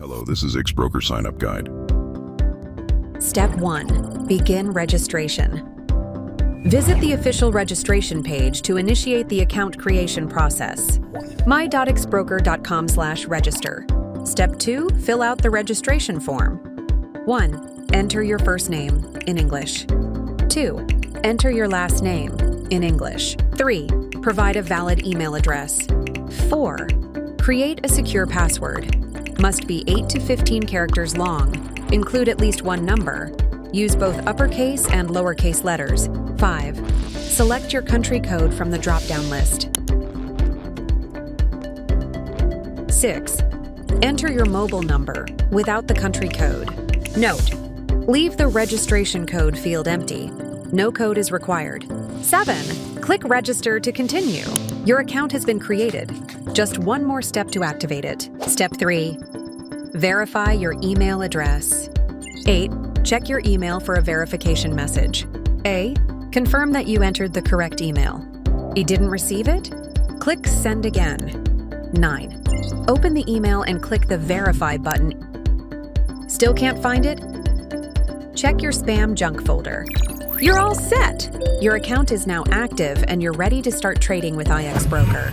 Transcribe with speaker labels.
Speaker 1: Hello, this is X-Broker Sign Up Guide.
Speaker 2: Step 1. Begin registration. Visit the official registration page to initiate the account creation process. my.xbroker.com/register. Step 2. Fill out the registration form. 1. Enter your first name in English. 2. Enter your last name in English. 3. Provide a valid email address. 4. Create a secure password. Must be 8 to 15 characters long. Include at least one number. Use both uppercase and lowercase letters. 5. Select your country code from the drop-down list. 6. Enter your mobile number without the country code. Note: leave the registration code field empty. No code is required. 7. Click Register to continue. Your account has been created. Just one more step to activate it. Step 3. Verify your email address. 8. Check your email for a verification message. A. Confirm that you entered the correct email. You didn't receive it? Click Send again. 9. Open the email and click the Verify button. Still can't find it? Check your spam junk folder. You're all set! Your account is now active and you're ready to start trading with iXBroker.